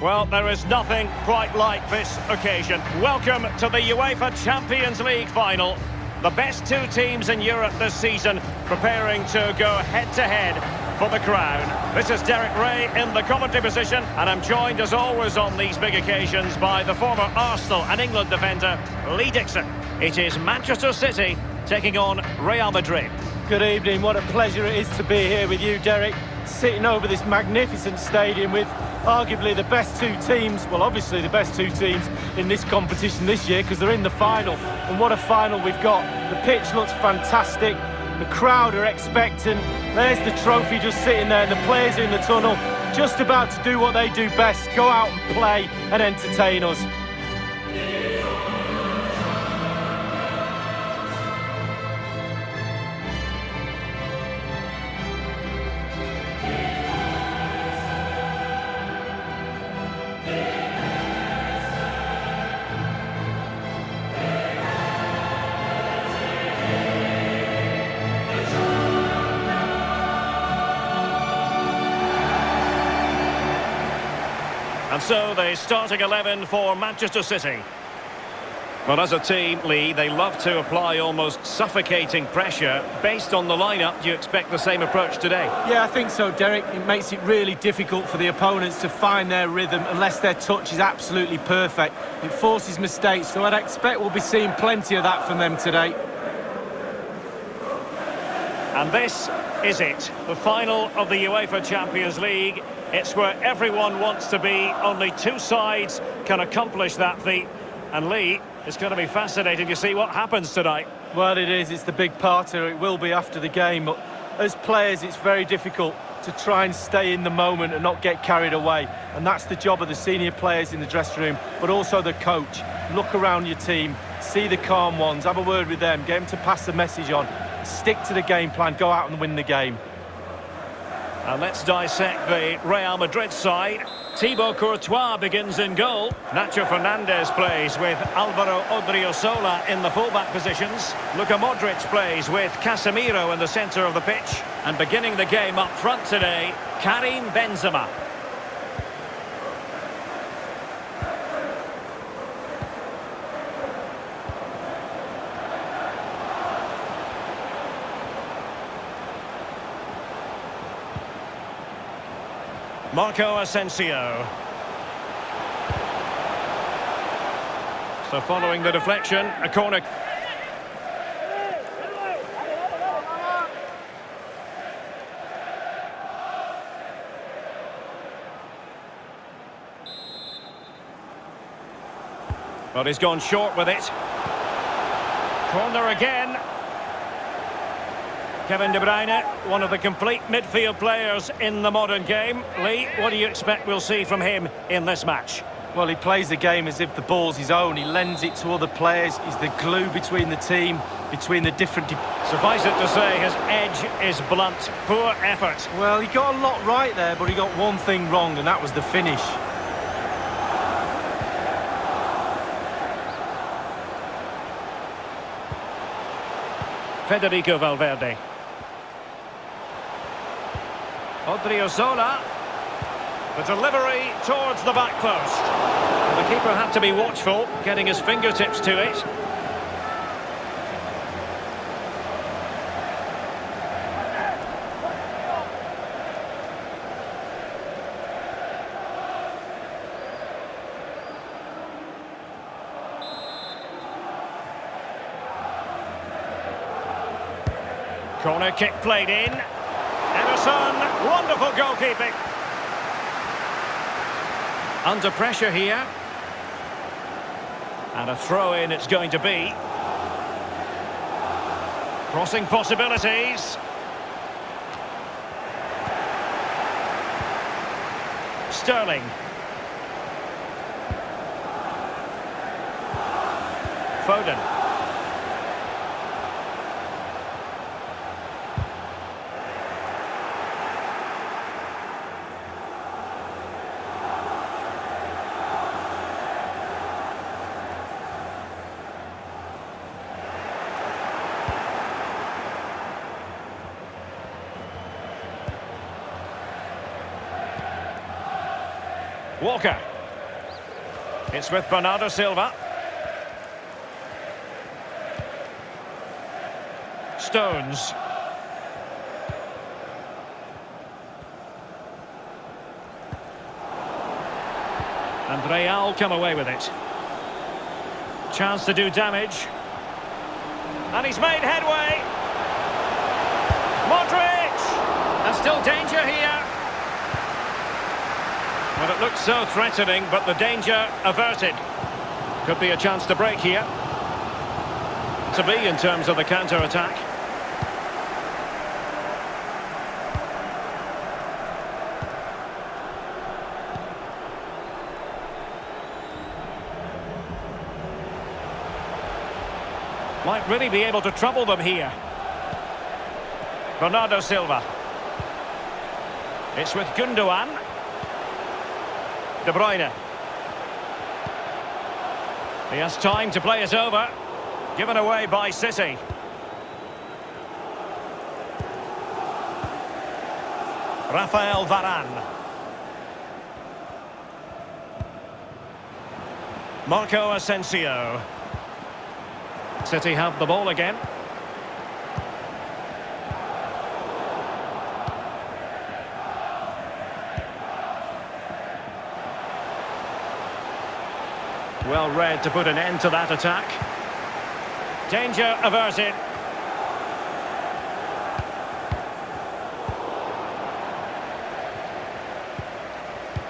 Well, there is nothing quite like this occasion. Welcome to the UEFA Champions League final. The best two teams in Europe this season preparing to go head-to-head for the crown. This is Derek Ray in the commentary position, and I'm joined as always on these big occasions by the former Arsenal and England defender, Lee Dixon. It is Manchester City taking on Real Madrid. Good evening, what a pleasure it is to be here with you, Derek. Sitting over this magnificent stadium with arguably the best two teams, well obviously the best two teams in this competition this year because they're in the final. And what a final we've got. The pitch looks fantastic, the crowd are expectant, there's the trophy just sitting there and the players are in the tunnel just about to do what they do best, go out and play and entertain us. And so the starting 11 for Manchester City. Well, as a team, Lee, they love to apply almost suffocating pressure. Based on the lineup, do you expect the same approach today? Yeah, I think so, Derek. It makes it really difficult for the opponents to find their rhythm unless their touch is absolutely perfect. It forces mistakes, so I'd expect we'll be seeing plenty of that from them today. And this is it, the final of the UEFA Champions League. It's where everyone wants to be. Only two sides can accomplish that feat. And Lee, it's going to be fascinating to see what happens tonight. Well, it is. It's the big parter. It will be after the game. But as players, it's very difficult to try and stay in the moment and not get carried away. And that's the job of the senior players in the dressing room, but also the coach. Look around your team, see the calm ones, have a word with them, get them to pass the message on. Stick to the game plan, go out and win the game. And let's dissect the Real Madrid side. Thibaut Courtois begins in goal. Nacho Fernandez plays with Alvaro Odriozola in the fullback positions. Luka Modric plays with Casemiro in the centre of the pitch. And beginning the game up front today, Karim Benzema. Marco Asensio. So following the deflection, a corner. But he's gone short with it. Corner again. Kevin De Bruyne, one of the complete midfield players in the modern game. Lee, what do you expect we'll see from him in this match? Well, he plays the game as if the ball's his own. He lends it to other players. He's the glue between the team, between the different... Suffice it to say, his edge is blunt. Poor effort. Well, he got a lot right there, but he got one thing wrong, and that was the finish. Federico Valverde. Odriozola, the delivery towards the back post. The keeper had to be watchful, getting his fingertips to it. Corner kick played in. Ederson, wonderful goalkeeping. Under pressure here. And a throw-in it's going to be. Crossing possibilities. Sterling. Foden. Walker. It's with Bernardo Silva. Stones. And Real come away with it. Chance to do damage. And he's made headway. Modric! And still danger here. Well, it looks so threatening, but the danger averted. Could be a chance to break here. To be in terms of the counter-attack. Might really be able to trouble them here. Bernardo Silva. It's with Gundogan. De Bruyne. He has time to play it over. Given away by City. Raphael Varane. Marco Asensio. City have the ball again. Well read to put an end to that attack. Danger averted.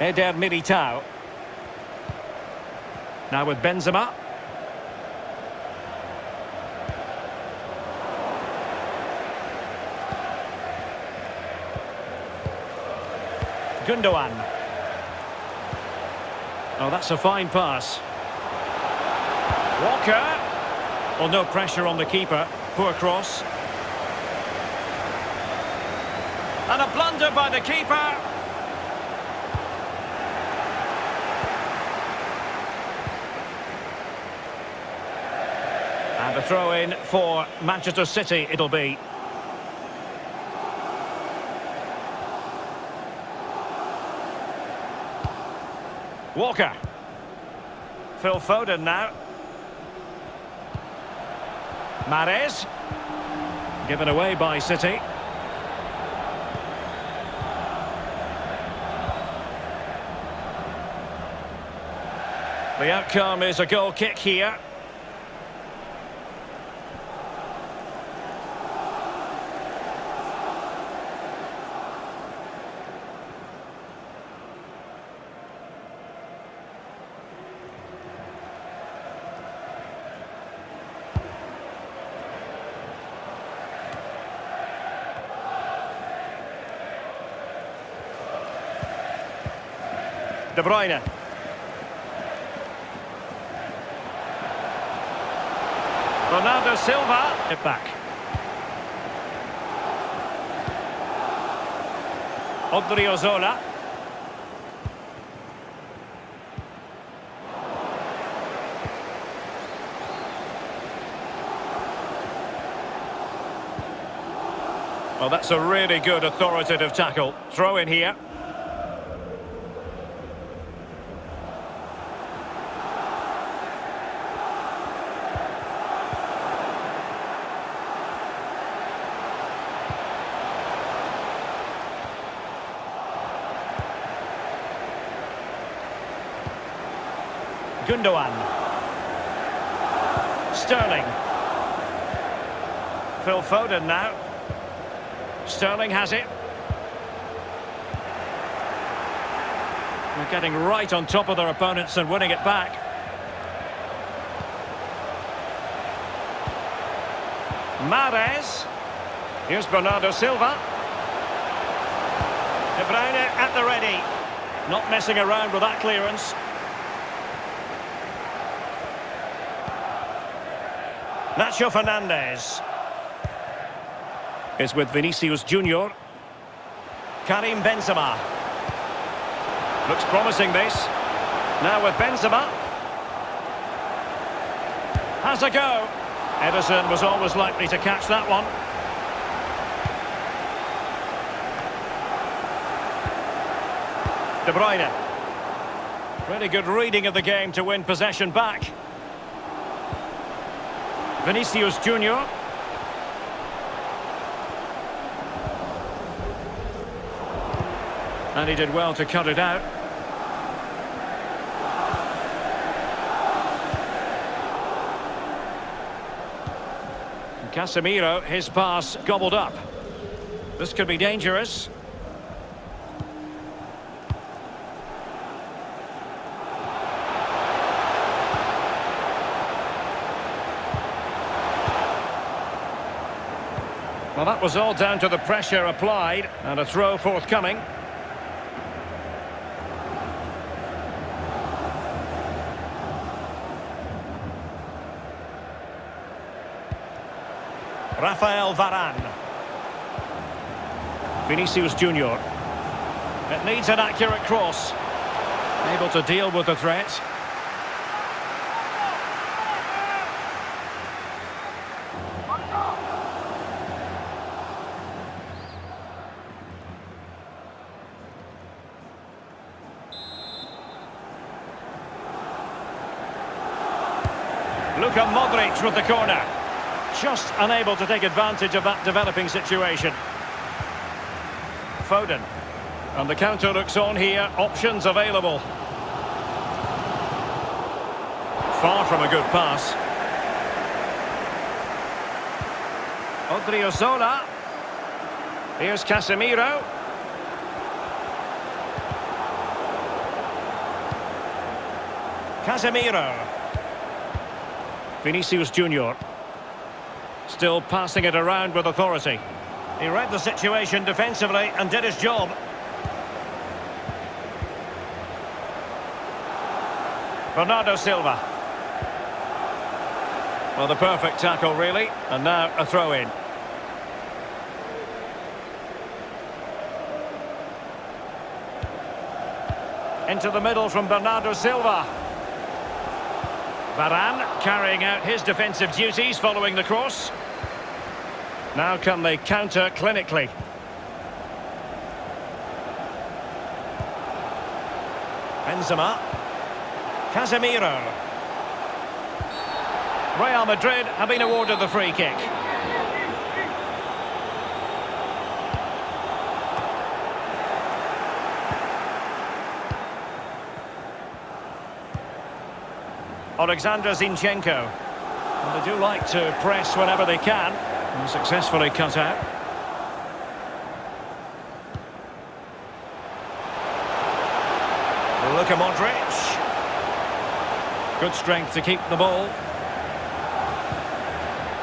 Eder Militao. Now with Benzema. Gundogan. Oh, that's a fine pass. Walker. Well, no pressure on the keeper. Poor cross. And a blunder by the keeper. And a throw-in for Manchester City it'll be. Walker. Phil Foden now. Mahrez. Given away by City. The outcome is a goal kick here. De Bruyne. Bernardo Silva. It back. Odriozola. Well, that's a really good authoritative tackle. Throw in here. Gundogan. Sterling. Phil Foden now. Sterling has it. They're getting right on top of their opponents and winning it back. Mahrez. Here's Bernardo Silva. De Bruyne at the ready. Not messing around with that clearance. Nacho Fernandez is with Vinicius Junior. Karim Benzema. Looks promising this. Now with Benzema. Has a go. Ederson was always likely to catch that one. De Bruyne. Really good reading of the game to win possession back. Vinicius Junior. And he did well to cut it out. Casemiro, his pass gobbled up. This could be dangerous. Well, that was all down to the pressure applied, and a throw forthcoming. Raphael Varane. Vinicius Junior. It needs an accurate cross. Able to deal with the threat. Luka Modric with the corner. Just unable to take advantage of that developing situation. Foden. And the counter looks on here. Options available. Far from a good pass. Odriozola. Here's Casemiro. Casemiro. Vinicius Junior. Still passing it around with authority. He read the situation defensively and did his job. Bernardo Silva. Well, the perfect tackle, really. And now a throw-in. Into the middle from Bernardo Silva. Varane carrying out his defensive duties following the cross. Now can they counter clinically? Benzema. Casemiro. Real Madrid have been awarded the free kick. Oleksandr Zinchenko. And they do like to press whenever they can. And successfully cut out. Luka Modric. Good strength to keep the ball.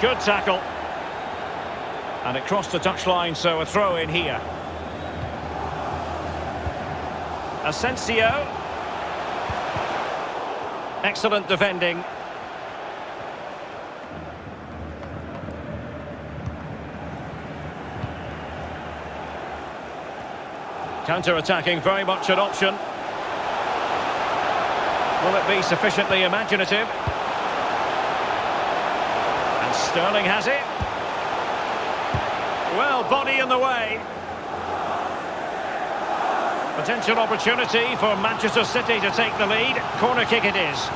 Good tackle. And it crossed the touchline, so a throw in here. Asensio. Excellent defending. Counter-attacking, very much an option. Will it be sufficiently imaginative? And Sterling has it. Well, body in the way. Potential opportunity for Manchester City to take the lead. Corner kick it is.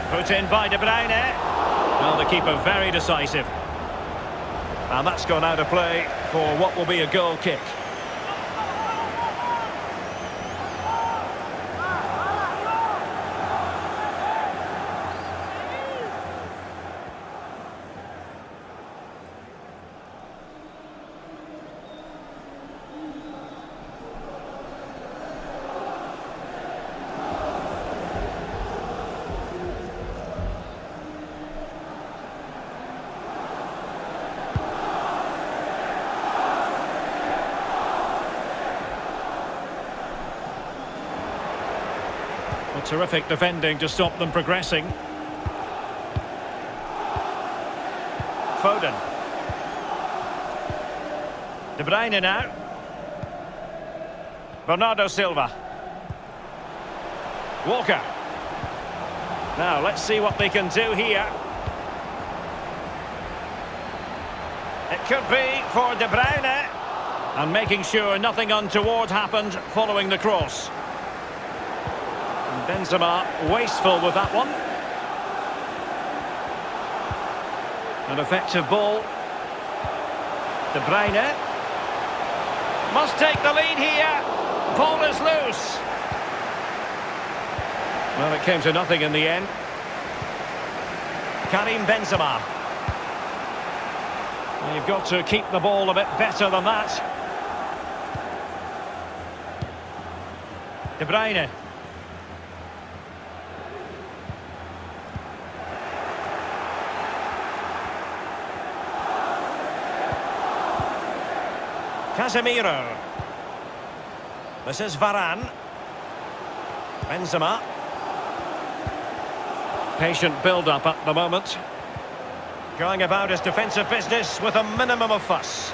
Put in by De Bruyne. Well, the keeper very decisive. And that's gone out of play for what will be a goal kick. Terrific defending to stop them progressing. Foden. De Bruyne now. Bernardo Silva. Walker. Now, let's see what they can do here. It could be for De Bruyne. And making sure nothing untoward happened following the cross. And Benzema wasteful with that one. An effective ball. De Bruyne. Must take the lead here. Ball is loose. Well, it came to nothing in the end. Karim Benzema. Well, you've got to keep the ball a bit better than that. De Bruyne. Casemiro. This is Varane. Benzema. Patient build-up at the moment. Going about his defensive business with a minimum of fuss.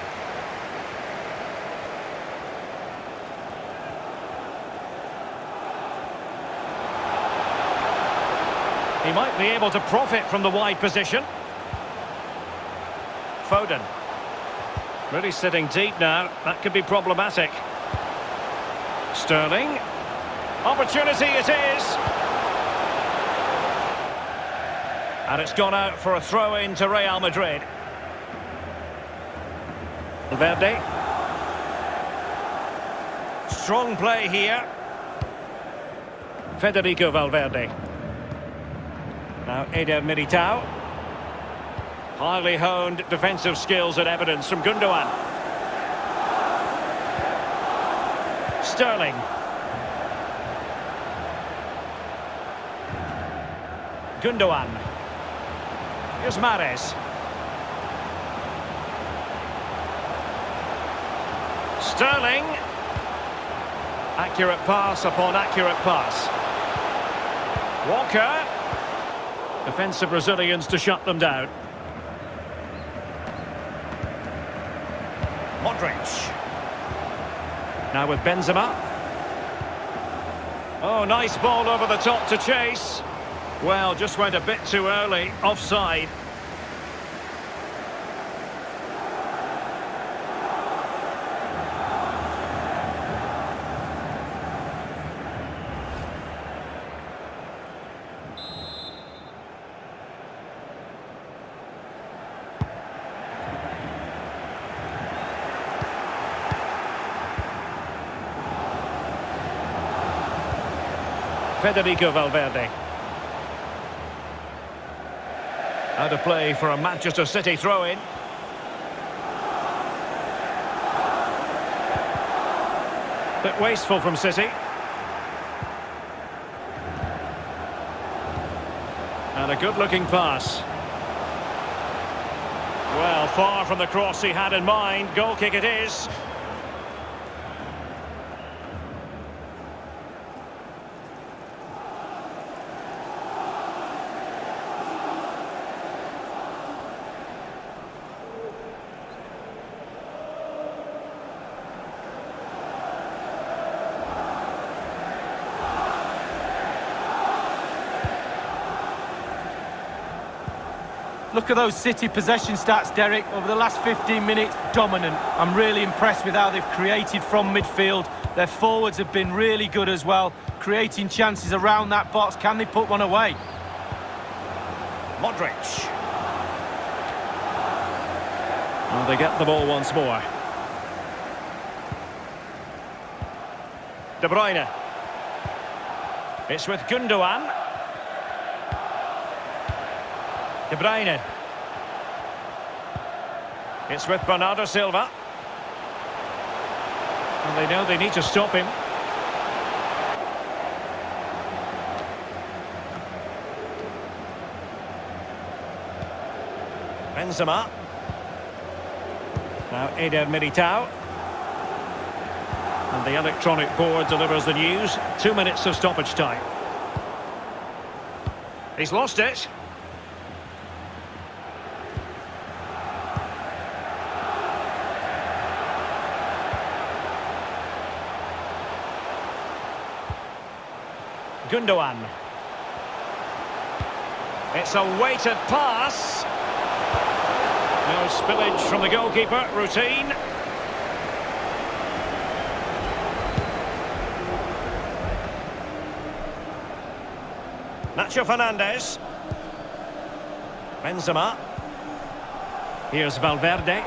He might be able to profit from the wide position. Foden. Really sitting deep now. That could be problematic. Sterling. Opportunity it is. And it's gone out for a throw-in to Real Madrid. Valverde. Strong play here. Federico Valverde. Now Eder Militao. Highly honed defensive skills and evidence from Gundogan. Sterling. Gundogan. Here's Mahrez. Sterling. Accurate pass upon accurate pass. Walker. Defensive Brazilians to shut them down. Modric. Now with Benzema. Oh, nice ball over the top to chase. Well, just went a bit too early. Offside. Federico Valverde. Out of play for a Manchester City throw-in. Bit wasteful from City. And a good-looking pass. Well, far from the cross he had in mind. Goal kick it is. Look at those City possession stats, Derek. Over the last 15 minutes, dominant. I'm really impressed with how they've created from midfield. Their forwards have been really good as well, creating chances around that box. Can they put one away? Modric. Well, they get the ball once more. De Bruyne. It's with Gundogan. De Bruyne. It's with Bernardo Silva. And they know they need to stop him. Benzema. Now Eder Militao. And the electronic board delivers the news. 2 minutes of stoppage time. He's lost it. Gundogan. It's a weighted pass. No spillage from the goalkeeper. Routine. Nacho Fernandez. Benzema. Here's Valverde.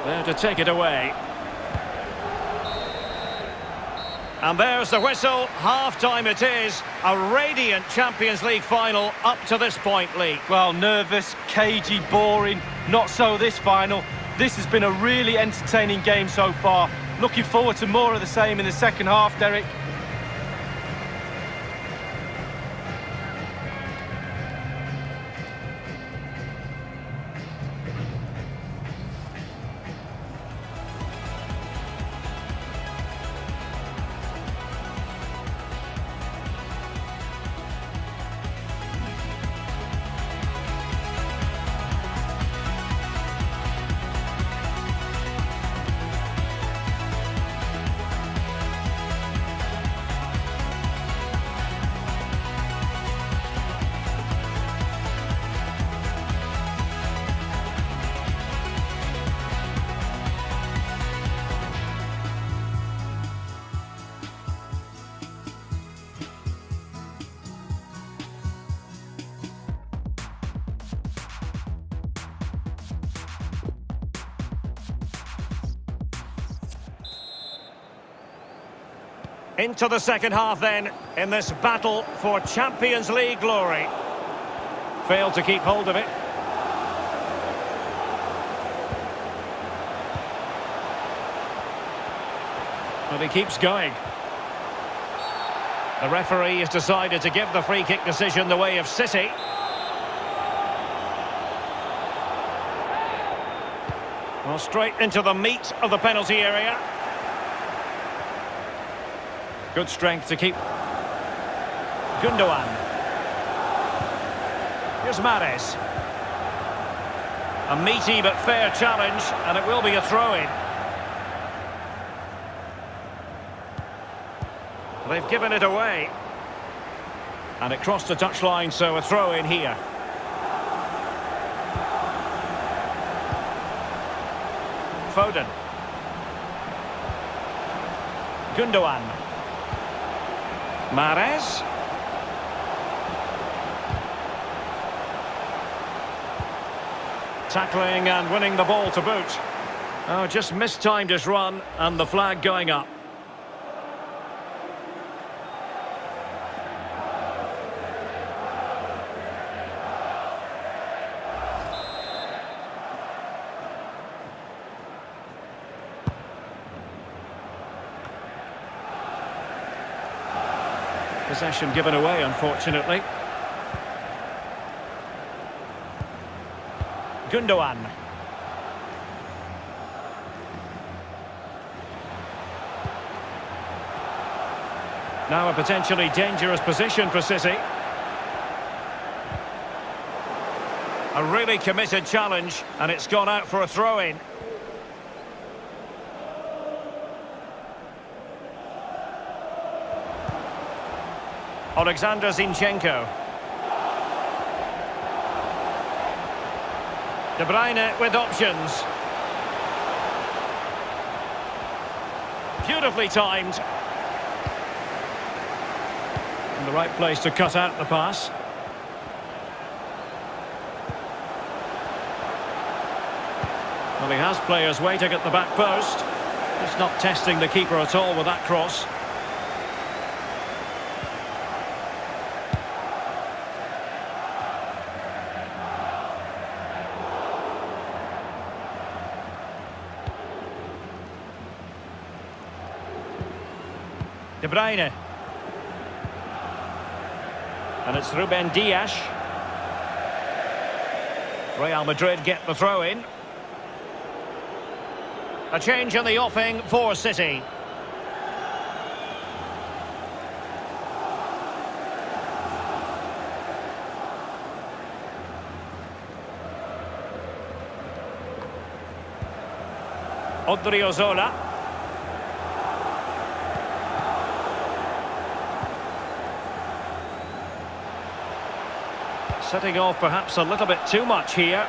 There to take it away. And there's the whistle. Half-time it is. A radiant Champions League final up to this point, Lee. Well, nervous, cagey, boring. Not so this final. This has been a really entertaining game so far. Looking forward to more of the same in the second half, Derek. Into the second half then, in this battle for Champions League glory. Failed to keep hold of it. But he keeps going. The referee has decided to give the free kick decision the way of City. Well, straight into the meat of the penalty area. Good strength to keep. Gundogan. Here's Mahrez. A meaty but fair challenge, and it will be a throw-in. They've given it away. And it crossed the touchline, so a throw-in here. Foden. Gundogan. Mahrez. Tackling and winning the ball to boot. Oh, just mistimed his run, and the flag going up. Possession given away, unfortunately. Gundogan. Now a potentially dangerous position for City. A really committed challenge, and it's gone out for a throw-in. Oleksandr Zinchenko. De Bruyne with options. Beautifully timed. In the right place to cut out the pass. Well, he has players waiting at the back post. Just not testing the keeper at all with that cross. De Bruyne. And it's Ruben Dias. Real Madrid get the throw in. A change in the offing for City. Odriozola. Setting off perhaps a little bit too much here.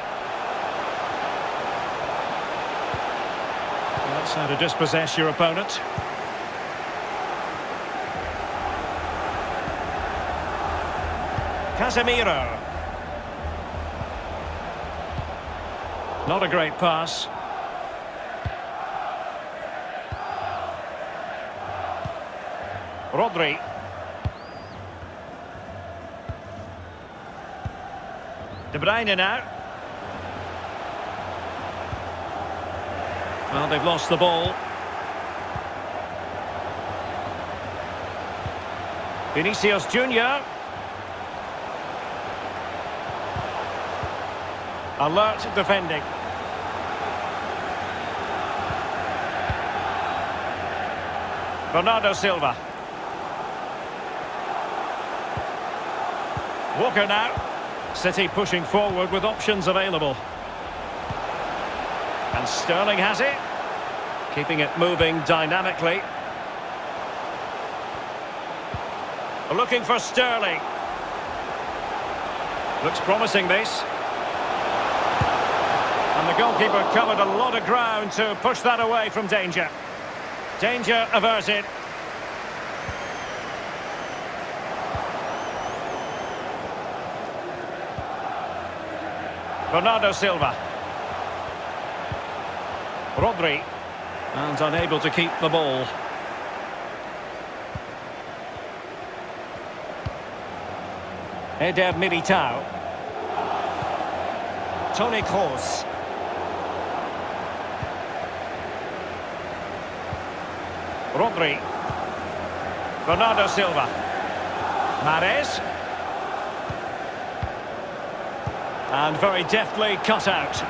That's how to dispossess your opponent. Casemiro. Not a great pass. Rodri. De Bruyne now. Well, they've lost the ball. Vinicius Junior. Alert defending. Bernardo Silva. Walker now. City pushing forward with options available. And Sterling has it. Keeping it moving dynamically. Looking for Sterling. Looks promising, this. And the goalkeeper covered a lot of ground to push that away from danger. Danger averted. Bernardo Silva. Rodri. And unable to keep the ball. Eder Militao. Toni Kroos. Rodri. Bernardo Silva. Mahrez. And very deftly cut out.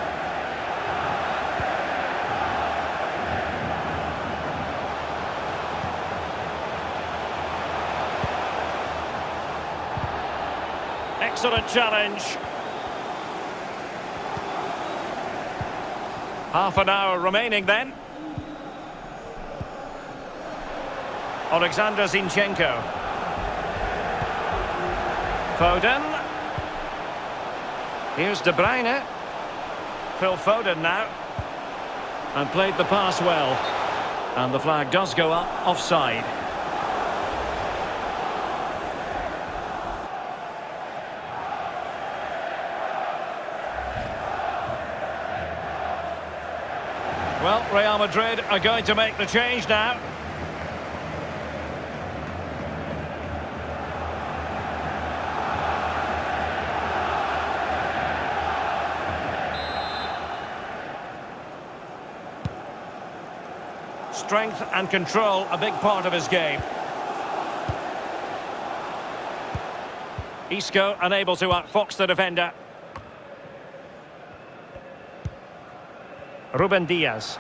Excellent challenge. Half an hour remaining then. Oleksandr Zinchenko. Foden. Here's De Bruyne. Phil Foden now. And played the pass well. And the flag does go up offside. Well, Real Madrid are going to make the change now. Strength and control, a big part of his game. Isco unable to outfox the defender. Ruben Dias.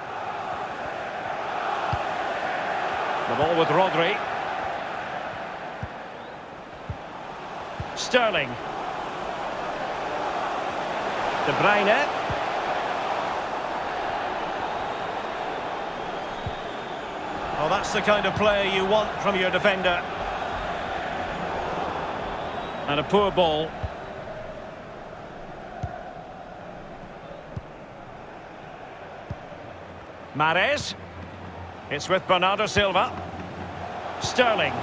The ball with Rodri. Sterling. De Bruyne. Oh, that's the kind of play you want from your defender. And a poor ball. Mahrez. It's with Bernardo Silva. Sterling.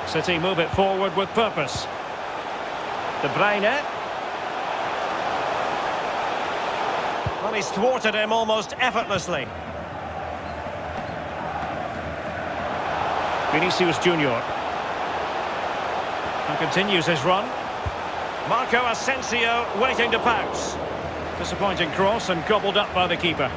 City move it forward with purpose. De Bruyne. Well, he's thwarted him almost effortlessly. Vinicius Junior. And continues his run. Marco Asensio waiting to pounce. Disappointing cross and gobbled up by the keeper.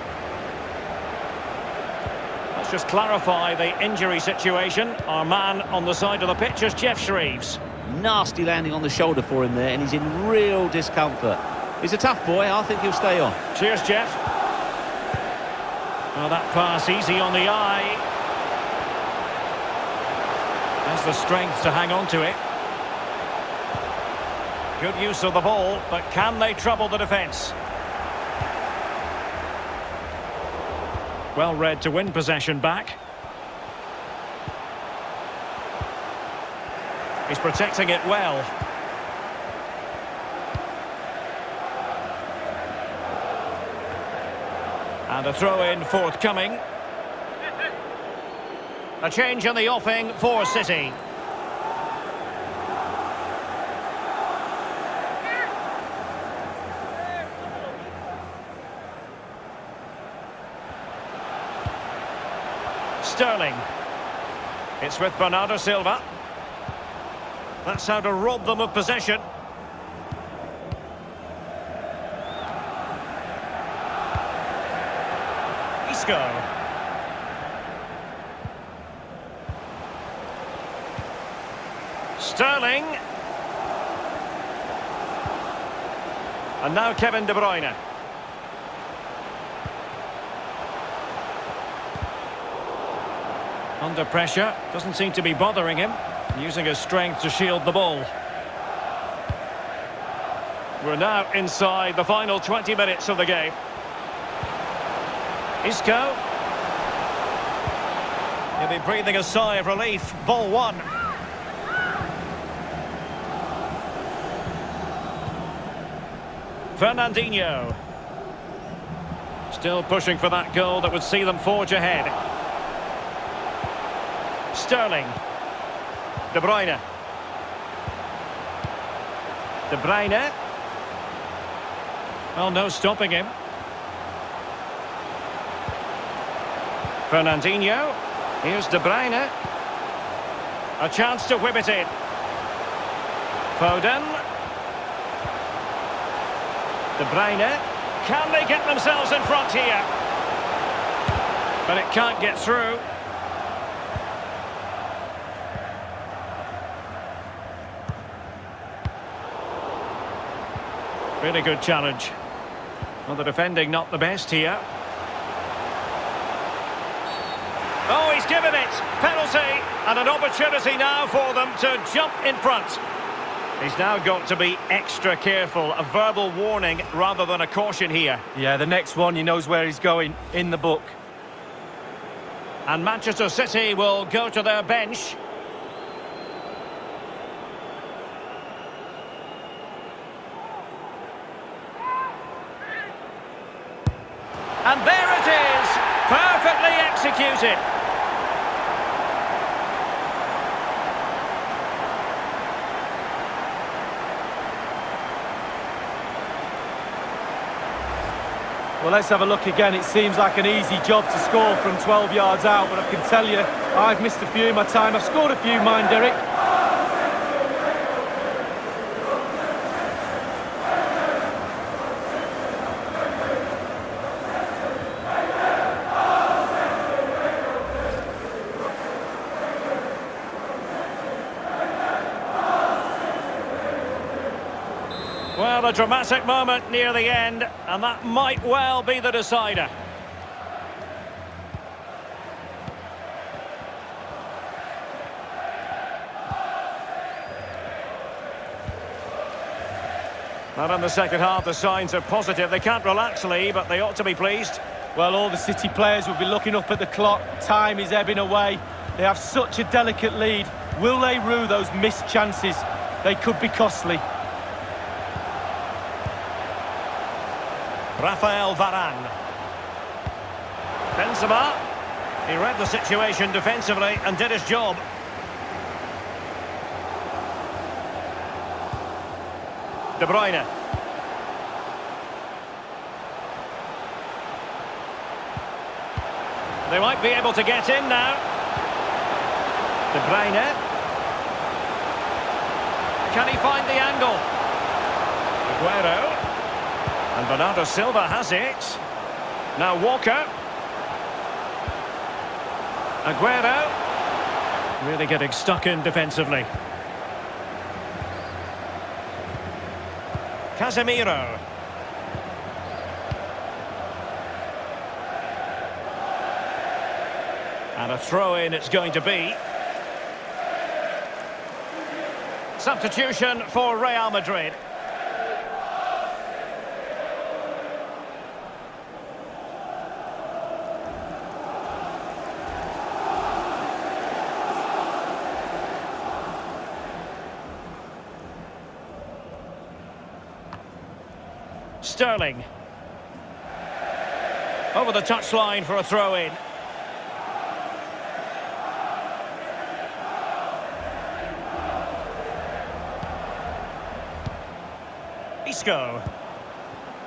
Let's just clarify the injury situation. Our man on the side of the pitch is Jeff Shreves. Nasty landing on the shoulder for him there, and he's in real discomfort. He's a tough boy. I think he'll stay on. Cheers, Jeff. Well, that pass easy on the eye. Has the strength to hang on to it. Good use of the ball, but can they trouble the defence? Well read to win possession back. He's protecting it well. And a throw-in forthcoming. A change in the offing for City. Sterling. It's with Bernardo Silva. That's how to rob them of possession. Isco. Sterling. And now Kevin De Bruyne. Under pressure, doesn't seem to be bothering him. Using his strength to shield the ball. We're now inside the final 20 minutes of the game. Isco. He'll be breathing a sigh of relief. Ball one. Fernandinho. Still pushing for that goal that would see them forge ahead. Sterling. De Bruyne. De Bruyne. Well, no stopping him. Fernandinho. Here's De Bruyne. A chance to whip it in. Foden. De Bruyne. Can they get themselves in front here? But it can't get through. Really good challenge. Well, the defending not the best here. Oh, he's given it. Penalty. And an opportunity now for them to jump in front. He's now got to be extra careful. A verbal warning rather than a caution here. Yeah, the next one, he knows where he's going, in the book. And Manchester City will go to their bench. And there it is, perfectly executed. Well, let's have a look again. It seems like an easy job to score from 12 yards out, but I can tell you, I've missed a few in my time. I've scored a few, mine, Derek. Well, a dramatic moment near the end, and that might well be the decider. Not in the second half, the signs are positive. They can't relax, Lee, but they ought to be pleased. Well, all the City players will be looking up at the clock. Time is ebbing away. They have such a delicate lead. Will they rue those missed chances? They could be costly. Raphael Varane. Benzema. He read the situation defensively and did his job. De Bruyne. They might be able to get in now. De Bruyne. Can he find the angle? Aguero. And Bernardo Silva has it. Now Walker. Aguero. Really getting stuck in defensively. Casemiro. And a throw-in it's going to be. Substitution for Real Madrid. Sterling. Over the touchline for a throw-in. Isco.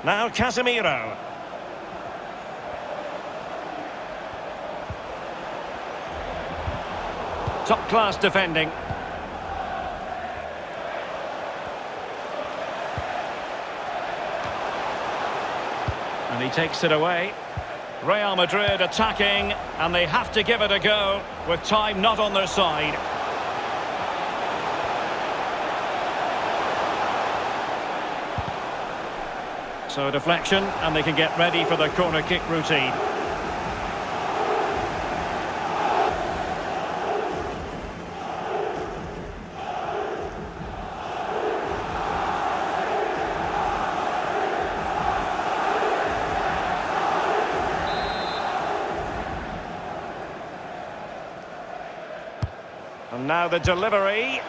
Now Casemiro. Top-class defending. And he takes it away. Real Madrid attacking, and they have to give it a go with time not on their side. So a deflection, and they can get ready for the corner kick routine. And now the delivery.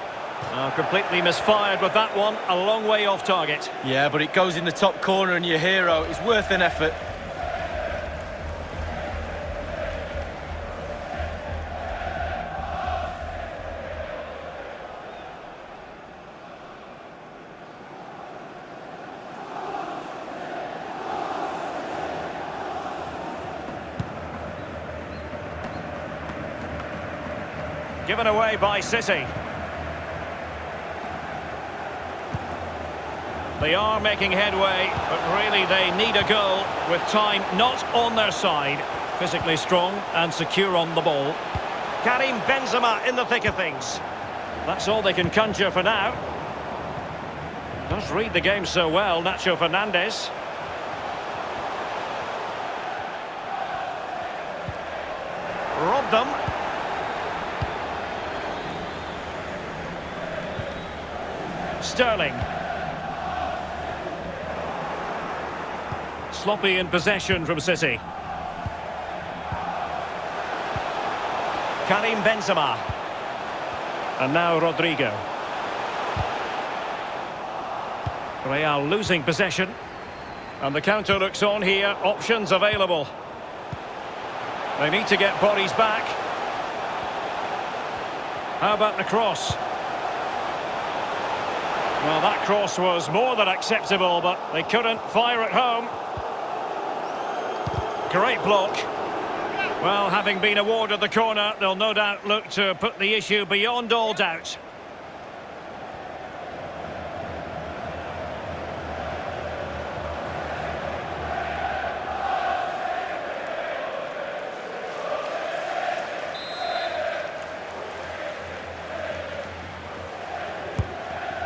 Completely misfired with that one, a long way off target. Yeah, but it goes in the top corner and your hero is worth an effort. Given away by City. They are making headway, but really they need a goal with time not on their side. Physically strong and secure on the ball. Karim Benzema in the thick of things. That's all they can conjure for now. Does read the game so well, Nacho Fernandez. Robbed them. Sterling. Sloppy in possession from City. Karim Benzema. And now Rodrigo. Real losing possession. And the counter looks on here. Options available. They need to get bodies back. How about the cross? Well, that cross was more than acceptable, but they couldn't fire it home. Great block. Well, having been awarded the corner, they'll no doubt look to put the issue beyond all doubt.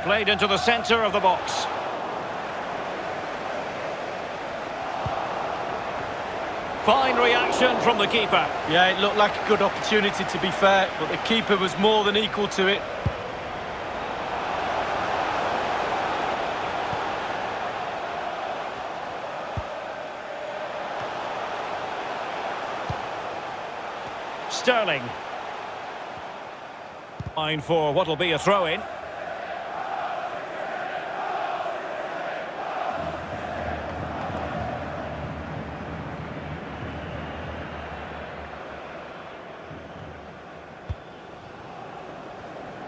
Played into the centre of the box. Fine reaction from the keeper. Yeah, it looked like a good opportunity, to be fair, but the keeper was more than equal to it. Sterling. Line for what'll be a throw-in.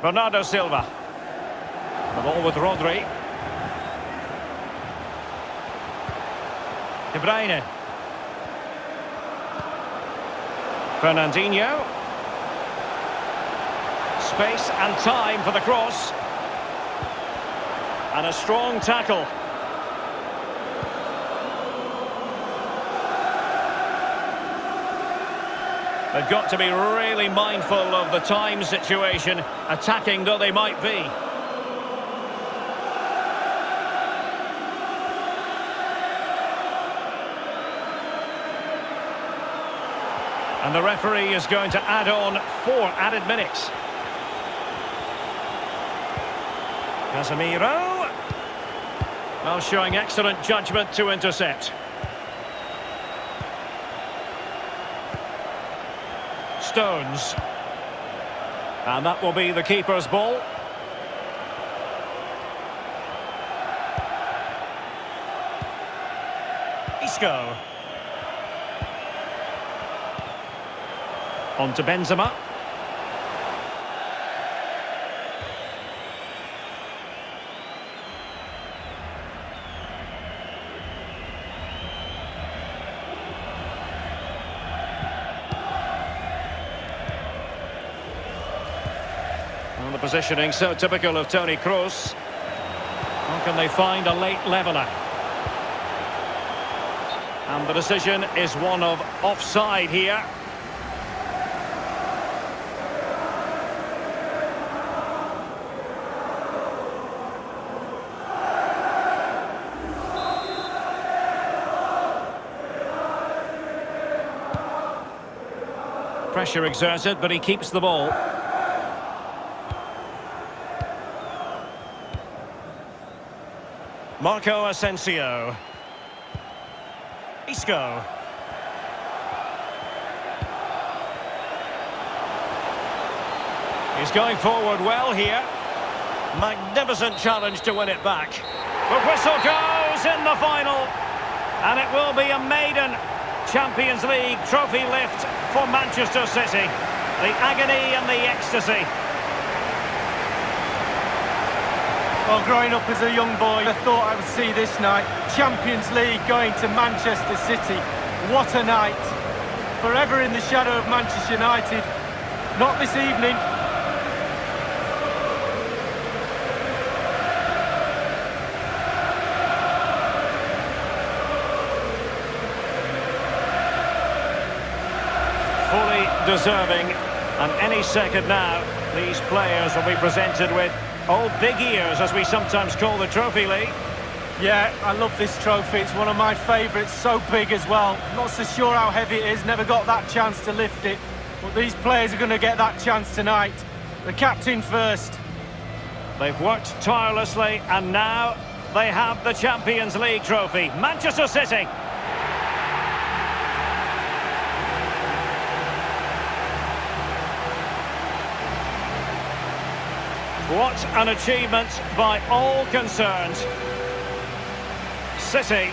Bernardo Silva. The ball with Rodri. De Bruyne. Fernandinho. Space and time for the cross. And a strong tackle. They've got to be really mindful of the time situation, attacking though they might be. And the referee is going to add on 4 added minutes. Casemiro. Well, showing excellent judgment to intercept. Stones. And that will be the keeper's ball. Isco. On to Benzema. And the positioning so typical of Toni Kroos. How can they find a late leveller? And the decision is one of offside here. Pressure exerted, but he keeps the ball. Marco Asensio. Isco. He's going forward well here. Magnificent challenge to win it back. The whistle goes in the final. And it will be a maiden Champions League trophy lift for Manchester City. The agony and the ecstasy. Well, growing up as a young boy, I thought I would see this night. Champions League going to Manchester City. What a night. Forever in the shadow of Manchester United. Not this evening. Fully deserving. And any second now, these players will be presented with old big ears, as we sometimes call the Trophy League. Yeah, I love this trophy. It's one of my favourites, so big as well. Not so sure how heavy it is, never got that chance to lift it. But these players are going to get that chance tonight. The captain first. They've worked tirelessly, and now they have the Champions League trophy. Manchester City. What an achievement by all concerned. City,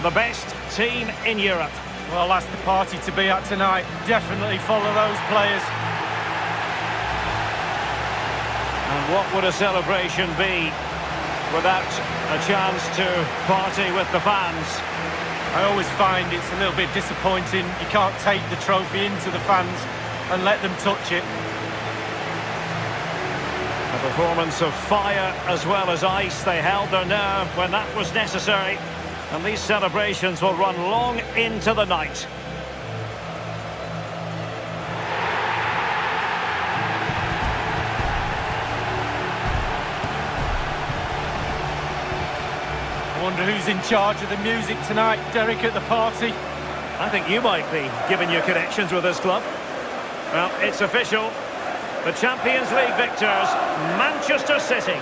the best team in Europe. Well, that's the party to be at tonight. Definitely follow those players. And what would a celebration be without a chance to party with the fans? I always find it's a little bit disappointing. You can't take the trophy into the fans and let them touch it. A performance of fire as well as ice. They held their nerve when that was necessary. And these celebrations will run long into the night. I wonder who's in charge of the music tonight, Derek, at the party? I think you might be, given your connections with this club. Well, it's official. The Champions League victors, Manchester City.